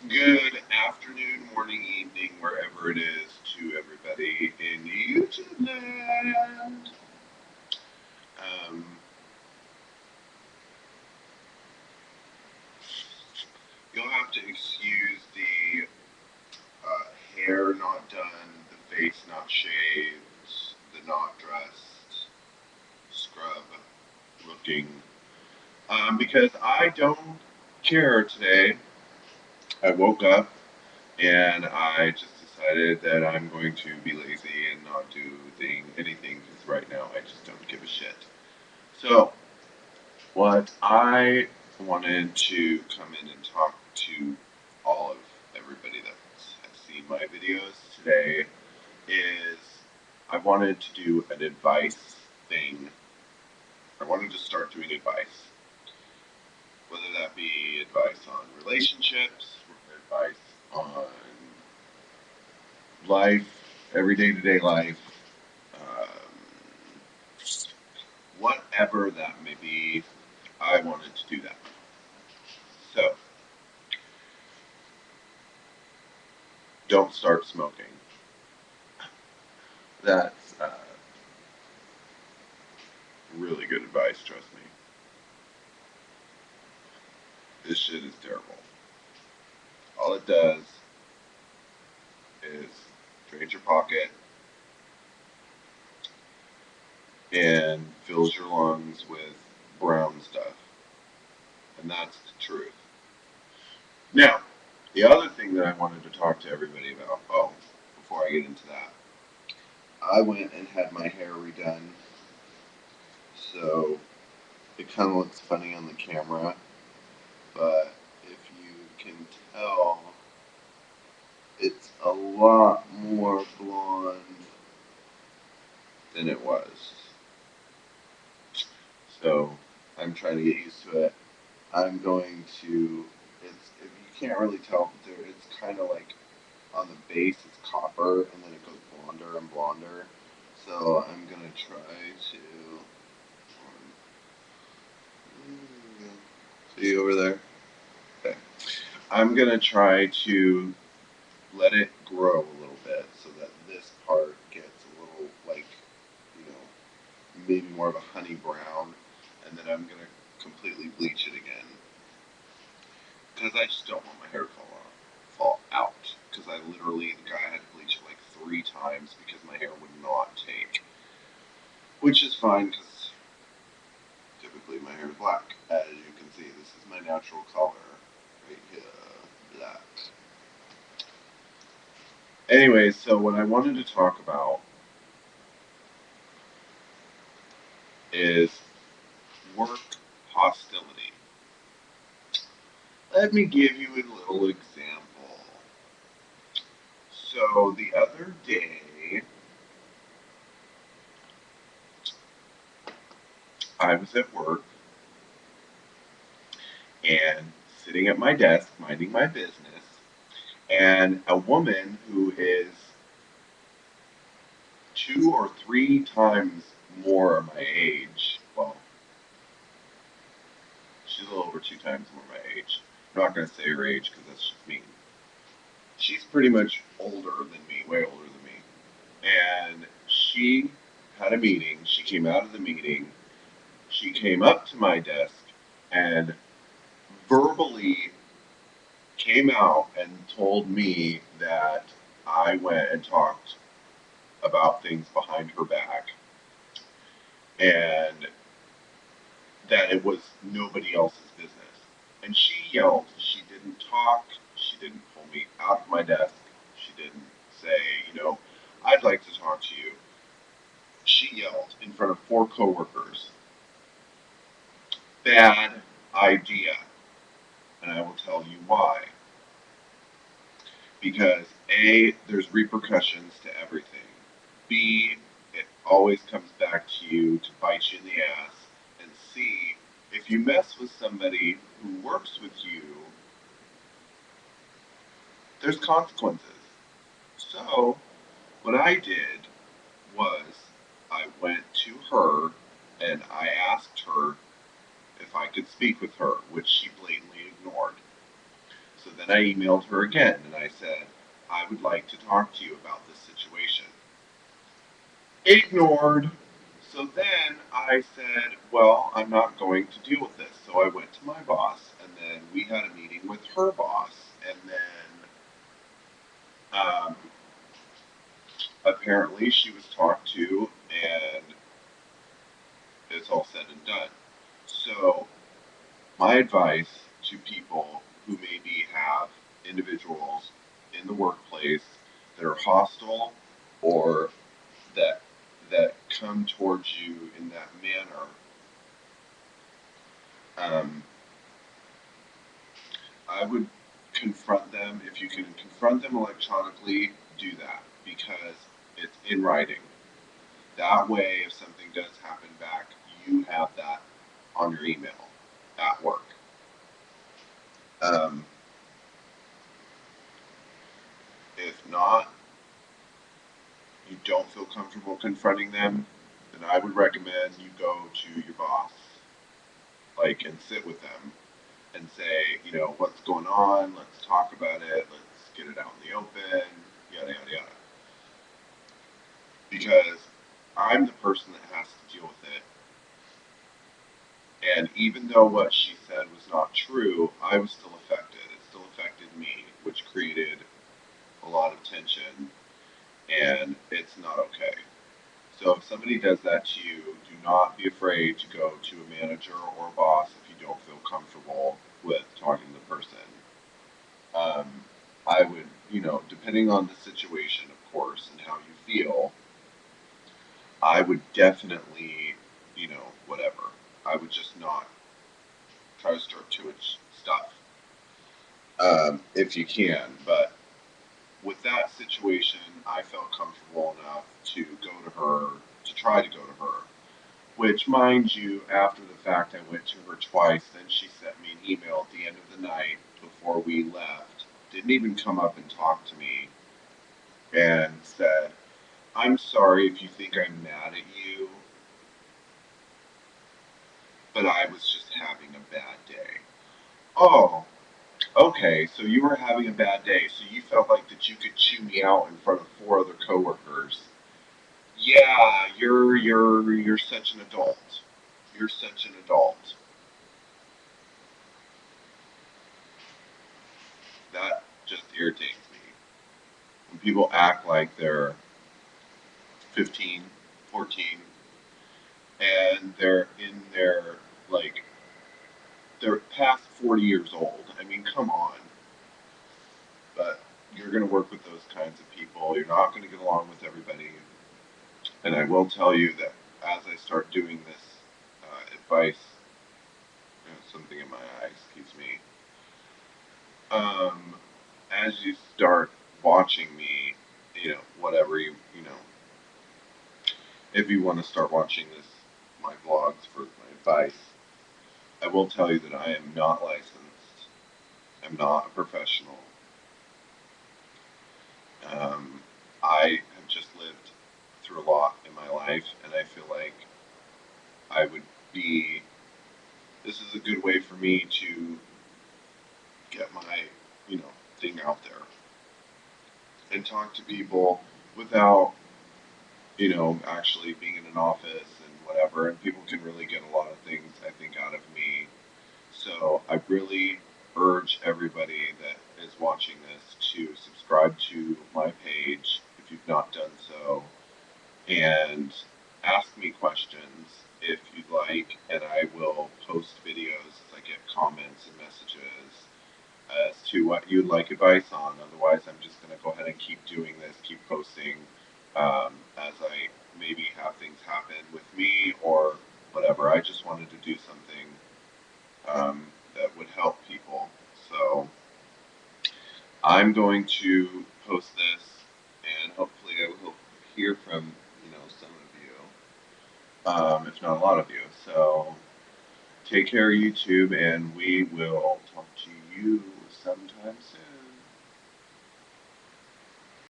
Good afternoon, morning, evening, wherever it is, to everybody in YouTube land. Um, you'll have to excuse the hair not done, the face not shaved, the not dressed, scrub looking, because I don't care today. I woke up and I just decided that I'm going to be lazy and not do anything because right now I just don't give a shit. So, what I wanted to come in and talk to all of everybody that has seen my videos today is I wanted to do an advice thing. I wanted to start doing advice, whether that be advice on relationships, advice on life, everyday to day life, um, whatever that may be. I wanted to do that. So, don't start smoking. That's really good advice, trust me. This shit is terrible. All it does is drains your pocket and fills your lungs with brown stuff. And that's the truth. Now, the other thing that I wanted to talk to everybody about, before I get into that, I went and had my hair redone, so it kind of looks funny on the camera, but if you can tell, it's a lot more blonde than it was. So I'm trying to get used to it. I'm going to. It's if you can't really tell, but there it's kind of like on the base it's copper, and then it goes blonder and blonder. So I'm gonna try to. See over there. Okay. I'm gonna try to let it grow a little bit so that this part gets a little like you know maybe more of a honey brown, and then I'm gonna completely bleach it again because I just don't want my hair to fall out. Because I literally the guy had to bleach it like 3 times because my hair would not take, which is fine because typically my hair is black. As you can see, this is my natural color right here, black. Anyways, so what I wanted to talk about is work hostility. Let me give you a little example. So the other day, I was at work and sitting at my desk minding my business, and a woman who is 2 or 3 times more my age, well, she's a little over 2 times more my age. I'm not going to say her age because that's just mean. She's pretty much older than me, way older than me. And she had a meeting. She came out of the meeting. She came up to my desk and verbally came out and told me that I went and talked about things behind her back and that it was nobody else's business. And she yelled. She didn't talk. She didn't pull me out of my desk. She didn't say, I'd like to talk to you. She yelled in front of 4 coworkers. Bad idea. And I will tell you why. Because A, there's repercussions to everything. B, it always comes back to you to bite you in the ass. And C, if you mess with somebody who works with you, there's consequences. So, what I did was I went to her and I asked her if I could speak with her, which she blatantly ignored. So then I emailed her again and I said, I would like to talk to you about this situation. Ignored. So then I said, well, I'm not going to deal with this. So I went to my boss, and then we had a meeting with her boss, and then apparently she was talked to, and it's all said and done. So my advice to people who maybe have individuals in the workplace that are hostile or that come towards you in that manner, um, I would confront them. If you can confront them electronically, do that because it's in writing. That way, if something does happen back, you have that on your email at work. Um, if not, you don't feel comfortable confronting them, then I would recommend you go to your boss, like, and sit with them and say, what's going on? Let's talk about it. Let's get it out in the open. Yada yada yada. Because I'm the person that has to deal with it. And even though what she said was not true, I was still affected. It still affected me, which created a lot of tension, and it's not okay. So if somebody does that to you, do not be afraid to go to a manager or a boss if you don't feel comfortable with talking to the person. Um, I would, depending on the situation, of course, and how you feel, I would definitely, whatever. I would just not try to start to it stuff if you can. But with that situation, I felt comfortable enough to go to her, to try to go to her. Which, mind you, after the fact, I went to her twice. Then she sent me an email at the end of the night before we left. Didn't even come up and talk to me and said, I'm sorry if you think I'm mad at you, but I was just having a bad day. Oh, okay, so you were having a bad day, so you felt like that you could chew me out in front of 4 other coworkers. Yeah, you're such an adult. You're such an adult. That just irritates me. When people act like they're 15, 14, and they're in their, like, they're past 40 years old. I mean, come on. But you're going to work with those kinds of people. You're not going to get along with everybody. And I will tell you that as I start doing this advice, something in my eye, excuse me, as you start watching me, whatever if you want to start watching my vlogs for my advice, I will tell you that I am not licensed. I'm not a professional. Um, I have just lived through a lot in my life, and I feel like I would be. This is a good way for me to get my, thing out there and talk to people without, actually being in an office and whatever. And people can really get a lot of things, I think, out of me. So I really urge everybody that is watching this to subscribe to my page if you've not done so, and ask me questions if you'd like, and I will post videos as I get comments and messages as to what you'd like advice on. Otherwise, I'm just going to go ahead and keep doing this, keep posting as I maybe have things happen with me or whatever. I just wanted to do something that would help people. So I'm going to post this, and hopefully I will hear from some of you, if not a lot of you. So take care, YouTube, and we will talk to you sometime soon.